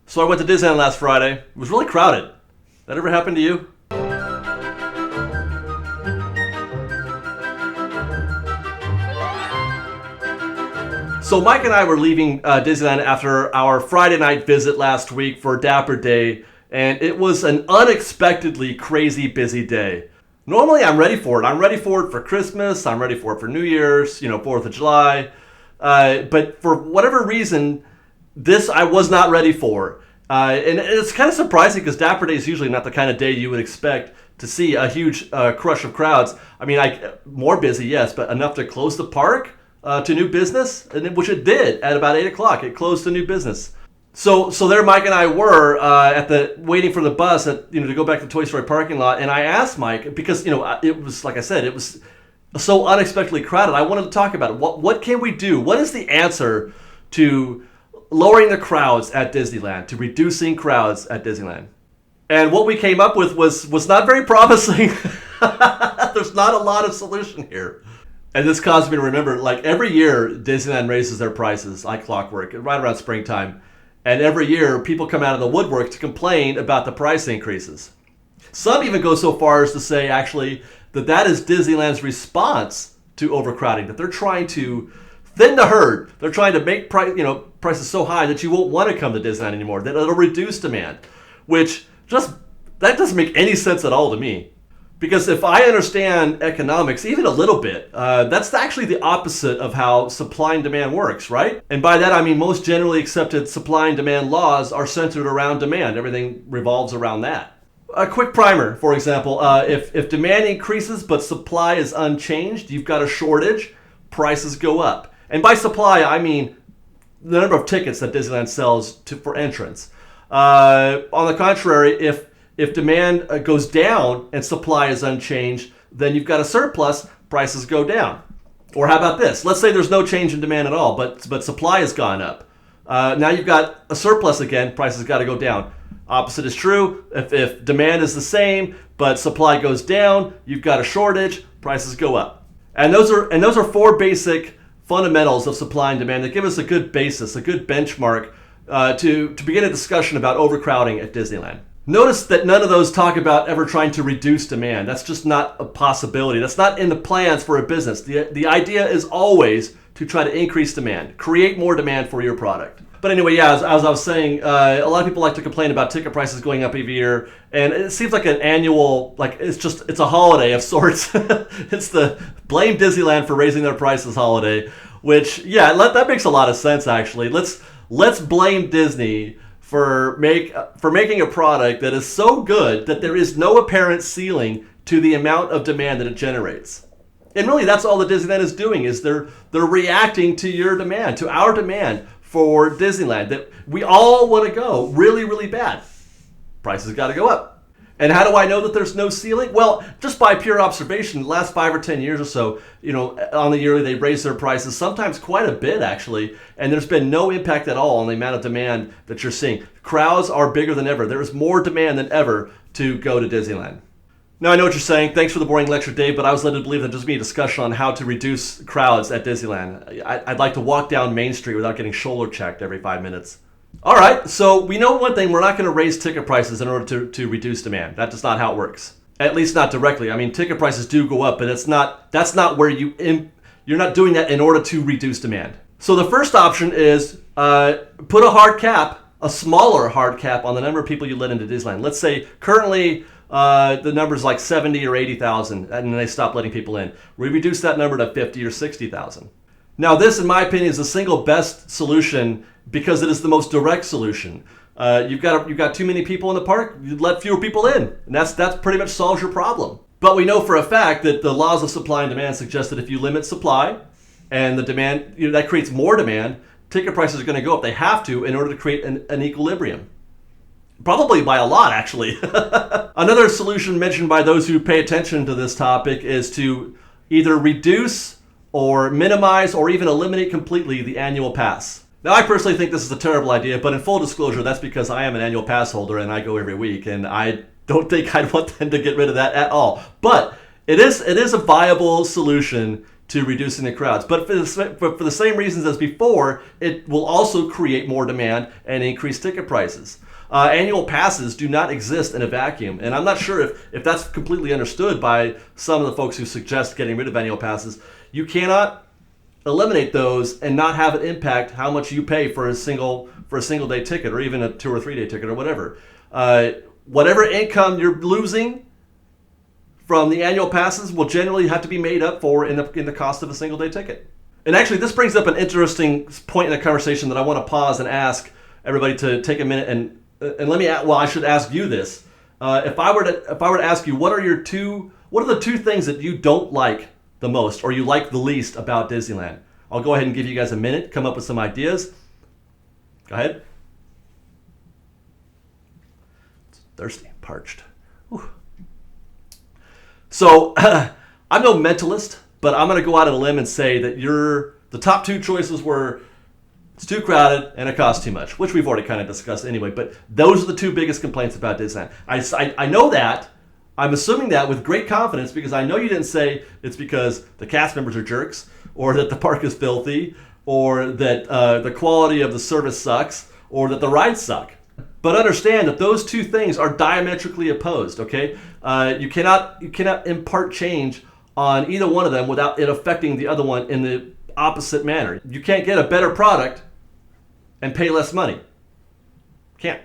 So I went to Disneyland last Friday. It was really crowded. That ever happened to you? So Mike and I were leaving Disneyland after our Friday night visit last week for Dapper Day, and it was an unexpectedly crazy busy day. Normally I'm ready for it. I'm ready for it for Christmas. I'm ready for it for New Year's, 4th of July. But for whatever reason, this I was not ready for. And it's kind of surprising because Dapper Day is usually not the kind of day you would expect to see a huge crush of crowds. I mean, more busy, yes, but enough to close the park to new business, which it did at about 8 o'clock. It closed to new business. So there Mike and I were waiting for the bus to go back to the Toy Story parking lot. And I asked Mike, because, it was, like I said, it was so unexpectedly crowded. I wanted to talk about it. What can we do? What is the answer to lowering the crowds at Disneyland, to reducing crowds at Disneyland? And what we came up with was not very promising. There's not a lot of solution here. And this caused me to remember, like every year, Disneyland raises their prices like clockwork, right around springtime. And every year, people come out of the woodwork to complain about the price increases. Some even go so far as to say, actually, that is Disneyland's response to overcrowding, that they're trying to thin the herd. They're trying to make prices so high that you won't want to come to Disneyland anymore, that it'll reduce demand, which that doesn't make any sense at all to me. Because if I understand economics even a little bit, that's actually the opposite of how supply and demand works, right? And by that I mean most generally accepted supply and demand laws are centered around demand. Everything revolves around that. A quick primer, for example, if demand increases but supply is unchanged, you've got a shortage, prices go up. And by supply, I mean the number of tickets that Disneyland sells for entrance. On the contrary, if demand goes down and supply is unchanged, then you've got a surplus, prices go down. Or how about this? Let's say there's no change in demand at all, but supply has gone up. Now you've got a surplus again, prices got to go down. Opposite is true. If demand is the same, but supply goes down, you've got a shortage, prices go up. And those are four basic fundamentals of supply and demand that give us a good basis, a good benchmark to begin a discussion about overcrowding at Disneyland. Notice that none of those talk about ever trying to reduce demand. That's just not a possibility. That's not in the plans for a business. The idea is always to try to increase demand, create more demand for your product. But anyway, yeah, as I was saying, a lot of people like to complain about ticket prices going up every year, and it seems like an annual, it's a holiday of sorts. It's the blame Disneyland for raising their prices holiday, which, yeah, that makes a lot of sense, actually. Let's blame Disney for making a product that is so good that there is no apparent ceiling to the amount of demand that it generates. And really, that's all that Disneyland is doing, is they're reacting to your demand, to our demand for Disneyland, that we all want to go really, really bad. Prices got to go up. And how do I know that there's no ceiling? Well, just by pure observation, the last 5 or 10 years or so, on the yearly, they've raised their prices, sometimes quite a bit, actually, and there's been no impact at all on the amount of demand that you're seeing. Crowds are bigger than ever. There is more demand than ever to go to Disneyland. Now, I know what you're saying. Thanks for the boring lecture, Dave, but I was led to believe that there's going to be a discussion on how to reduce crowds at Disneyland. I'd like to walk down Main Street without getting shoulder checked every 5 minutes. All right, so we know one thing. We're not going to raise ticket prices in order to reduce demand. That's just not how it works. At least not directly. I mean, ticket prices do go up, but that's not where you're not doing that in order to reduce demand. So the first option is put a hard cap, a smaller hard cap on the number of people you let into Disneyland. Let's say currently the number is like 70 or 80,000, and they stop letting people in. We reduce that number to 50 or 60,000. Now, this, in my opinion, is the single best solution because it is the most direct solution. You've got too many people in the park, you let fewer people in, and that's pretty much solves your problem. But we know for a fact that the laws of supply and demand suggest that if you limit supply and the demand, that creates more demand, ticket prices are going to go up. They have to in order to create an equilibrium. Probably by a lot, actually. Another solution mentioned by those who pay attention to this topic is to either reduce or minimize or even eliminate completely the annual pass. Now, I personally think this is a terrible idea, but in full disclosure, that's because I am an annual pass holder and I go every week, and I don't think I'd want them to get rid of that at all. But it is a viable solution to reducing the crowds. But for the same reasons as before, it will also create more demand and increase ticket prices. Annual passes do not exist in a vacuum, and I'm not sure if that's completely understood by some of the folks who suggest getting rid of annual passes. You cannot eliminate those and not have it impact how much you pay for a single day ticket, or even a 2 or 3 day ticket, or whatever. Whatever income you're losing from the annual passes will generally have to be made up for in the cost of a single day ticket. And actually, this brings up an interesting point in the conversation that I want to pause and ask everybody to take a minute and let me. Well, I should ask you this. If I were to ask you, what are the two things that you don't like the most, or you like the least about Disneyland? I'll go ahead and give you guys a minute, come up with some ideas. Go ahead. It's thirsty, parched. Whew. So, I'm no mentalist, but I'm going to go out on a limb and say that the top two choices were it's too crowded and it costs too much, which we've already kind of discussed anyway, but those are the two biggest complaints about Disneyland. I know that. I'm assuming that with great confidence because I know you didn't say it's because the cast members are jerks, or that the park is filthy, or that the quality of the service sucks, or that the rides suck. But understand that those two things are diametrically opposed, okay? You cannot impart change on either one of them without it affecting the other one in the opposite manner. You can't get a better product and pay less money. Can't.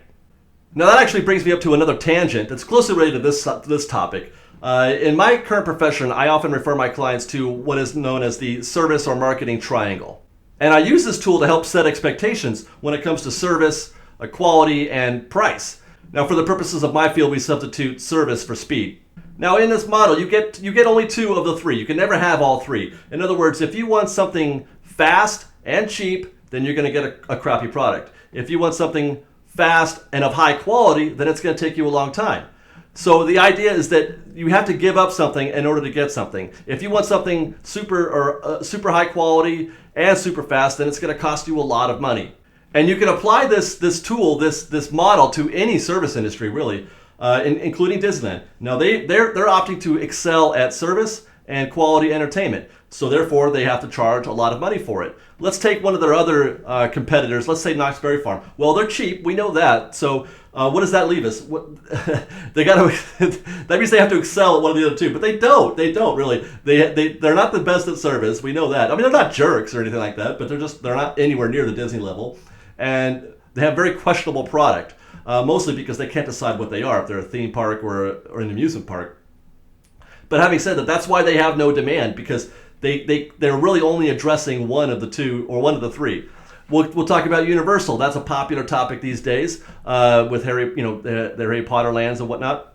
Now that actually brings me up to another tangent that's closely related to this topic. In my current profession, I often refer my clients to what is known as the service or marketing triangle. And I use this tool to help set expectations when it comes to service, quality, and price. Now for the purposes of my field, we substitute service for speed. Now in this model, you get only two of the three. You can never have all three. In other words, if you want something fast and cheap, then you're going to get a crappy product. If you want something fast and of high quality, then it's going to take you a long time. So the idea is that you have to give up something in order to get something. If you want something super high quality and super fast, then it's going to cost you a lot of money. And you can apply this tool, this model to any service industry, really, including Disneyland. Now they're opting to excel at service and quality entertainment, so therefore they have to charge a lot of money for it. Let's take one of their other competitors. Let's say Knott's Berry Farm. Well, they're cheap. We know that. So what does that leave us? They got to. That means they have to excel at one of the other two, but they don't. They don't really. They're not the best at service. We know that. I mean, they're not jerks or anything like that, but they're not anywhere near the Disney level, and they have very questionable product. Mostly because they can't decide what they are, if they're a theme park or an amusement park. But having said that, that's why they have no demand, because they're really only addressing one of the two or one of the three. We'll talk about Universal. That's a popular topic these days with the Harry Potter lands and whatnot.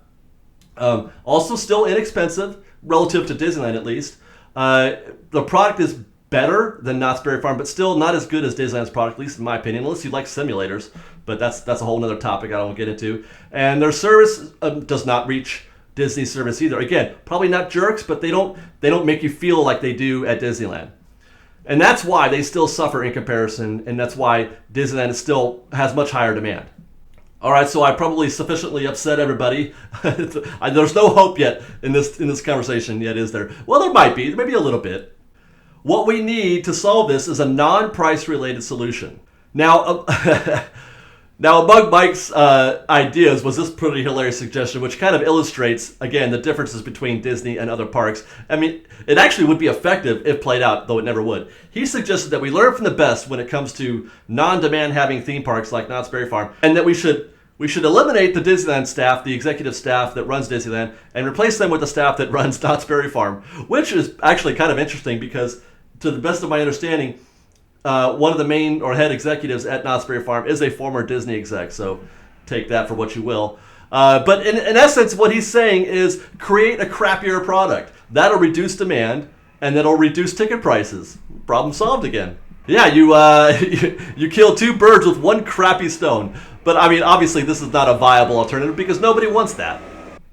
Also, still inexpensive relative to Disneyland, at least. The product is better than Knott's Berry Farm, but still not as good as Disneyland's product, at least in my opinion, unless you like simulators. But that's a whole other topic I don't get into. And their service does not reach Disney's service either. Again, probably not jerks, but they don't make you feel like they do at Disneyland. And that's why they still suffer in comparison, and that's why Disneyland still has much higher demand. All right, so I probably sufficiently upset everybody. There's no hope yet in this conversation yet, is there? Well, there might be. There may be a little bit. What we need to solve this is a non-price related solution. Now, among Mike's ideas was this pretty hilarious suggestion, which kind of illustrates, again, the differences between Disney and other parks. I mean, it actually would be effective if played out, though it never would. He suggested that we learn from the best when it comes to non-demand having theme parks like Knott's Berry Farm, and that we should eliminate the Disneyland staff, the executive staff that runs Disneyland, and replace them with the staff that runs Knott's Berry Farm, which is actually kind of interesting because, to the best of my understanding, one of the main or head executives at Knott's Berry Farm is a former Disney exec, so take that for what you will. But in essence, what he's saying is create a crappier product. That'll reduce demand, and that'll reduce ticket prices. Problem solved again. Yeah, you kill two birds with one crappy stone. But I mean, obviously, this is not a viable alternative because nobody wants that.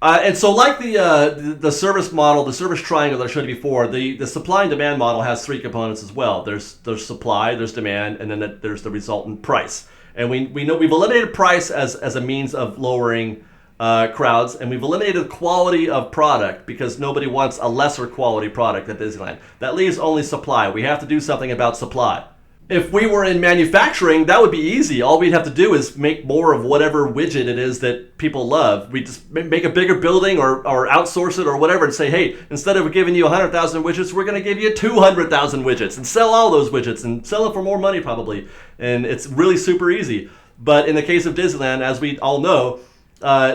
And so, like the service model, the service triangle that I showed you before, the supply and demand model has three components as well. There's supply, there's demand, and then there's the resultant price. And we know we've eliminated price as a means of lowering crowds, and we've eliminated quality of product because nobody wants a lesser quality product at Disneyland. That leaves only supply. We have to do something about supply. If we were in manufacturing, that would be easy. All we'd have to do is make more of whatever widget it is that people love. We just make a bigger building or outsource it or whatever and say, hey, instead of giving you 100,000 widgets, we're going to give you 200,000 widgets and sell all those widgets and sell them for more money probably. And it's really super easy. But in the case of Disneyland, as we all know,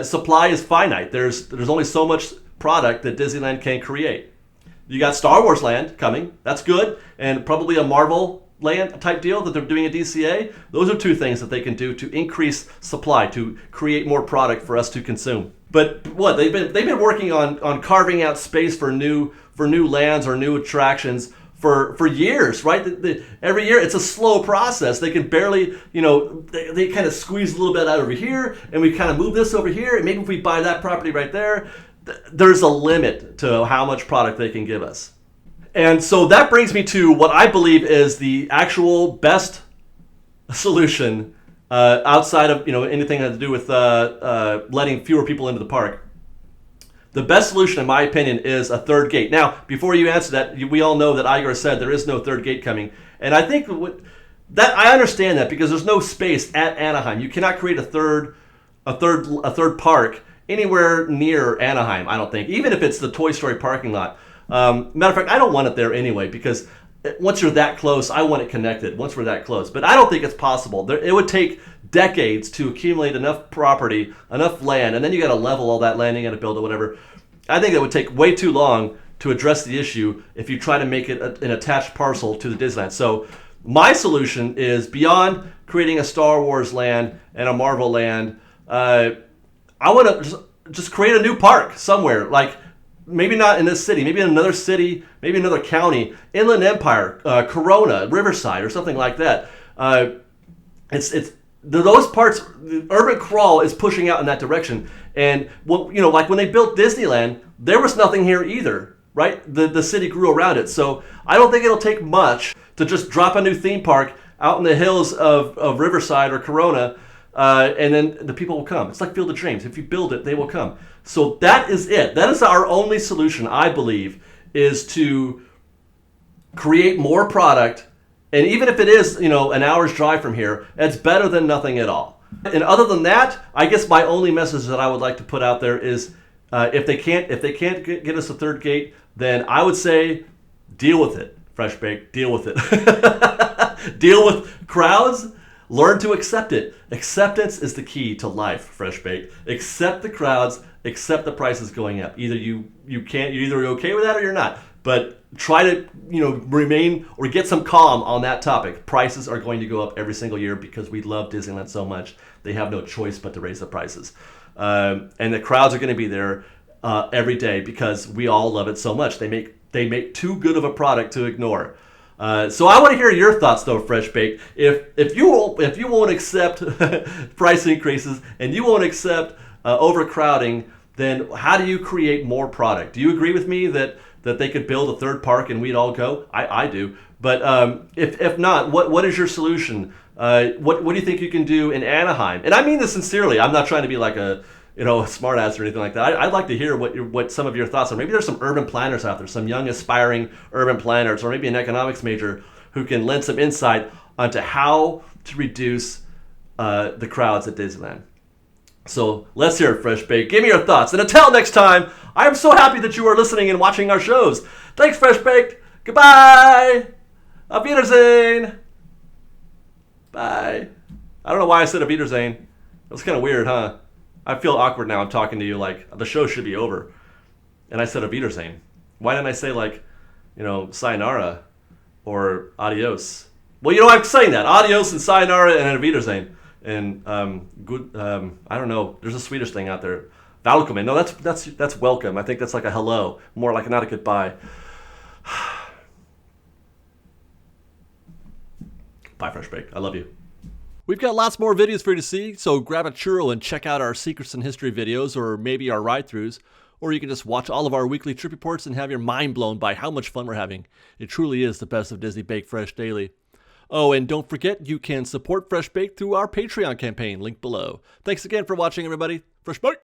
supply is finite. There's only so much product that Disneyland can create. You got Star Wars Land coming. That's good. And probably a Marvel Land type deal that they're doing at DCA. Those are two things that they can do to increase supply, to create more product for us to consume. But what they've been working on carving out space for new lands or new attractions for years, right? Every year it's a slow process. They can barely, they kind of squeeze a little bit out over here, and we kind of move this over here, and maybe if we buy that property right there, there's a limit to how much product they can give us. And so that brings me to what I believe is the actual best solution outside of anything that has to do with letting fewer people into the park. The best solution, in my opinion, is a third gate. Now, before you answer that, we all know that Igor said there is no third gate coming, and I think that I understand that because there's no space at Anaheim. You cannot create a third park anywhere near Anaheim. I don't think, even if it's the Toy Story parking lot. Matter of fact, I don't want it there anyway because once you're that close, I want it connected once we're that close. But I don't think it's possible. It would take decades to accumulate enough property, enough land, and then you got to level all that land, you got to build it, whatever. I think it would take way too long to address the issue if you try to make it an attached parcel to the Disneyland. So my solution is beyond creating a Star Wars land and a Marvel land, I want to just create a new park somewhere, like maybe not in this city, maybe in another city, maybe another county, Inland Empire, Corona, Riverside, or something like that. Those parts, the urban crawl is pushing out in that direction. And like when they built Disneyland, there was nothing here either, right? The city grew around it. So I don't think it'll take much to just drop a new theme park out in the hills of Riverside or Corona, and then the people will come. It's like Field of Dreams. If you build it, they will come. So that is it. That is our only solution, I believe, is to create more product. And even if it is, an hour's drive from here, it's better than nothing at all. And other than that, I guess my only message that I would like to put out there is, if they can't get us a third gate, then I would say deal with it, Fresh Baked. Deal with it. Deal with crowds. Learn to accept it. Acceptance is the key to life, Fresh Baked. Accept the crowds. Accept the prices going up. Either you're either okay with that or you're not. But try to remain or get some calm on that topic. Prices are going to go up every single year because we love Disneyland so much. They have no choice but to raise the prices. And the crowds are going to be there every day because we all love it so much. They make too good of a product to ignore. So I want to hear your thoughts, though, Fresh Baked. If you won't accept price increases and you won't accept overcrowding, then how do you create more product? Do you agree with me that they could build a third park and we'd all go? I do. But if not, what is your solution? What do you think you can do in Anaheim? And I mean this sincerely. I'm not trying to be like a smart ass or anything like that. I'd like to hear what some of your thoughts are. Maybe there's some urban planners out there, some young aspiring urban planners, or maybe an economics major who can lend some insight onto how to reduce the crowds at Disneyland. So let's hear it, Fresh Baked. Give me your thoughts. And until next time, I am so happy that you are listening and watching our shows. Thanks, Fresh Baked. Goodbye. Auf Wiedersehen. Bye. I don't know why I said Auf Wiedersehen. It was kind of weird, huh? I feel awkward now. I'm talking to you like the show should be over. And I said Auf Wiedersehen. Why didn't I say sayonara or adios? Well, I'm saying that. Adios and sayonara and Auf Wiedersehen. And good. I don't know. There's a Swedish thing out there. Välkommen. No, that's welcome. I think that's like a hello, more like not a goodbye. Bye, Fresh Baked. I love you. We've got lots more videos for you to see, so grab a churro and check out our Secrets in History videos, or maybe our ride-throughs, or you can just watch all of our weekly trip reports and have your mind blown by how much fun we're having. It truly is the best of Disney Baked Fresh Daily. Oh, and don't forget, you can support Fresh Baked through our Patreon campaign, link below. Thanks again for watching, everybody. Fresh Baked!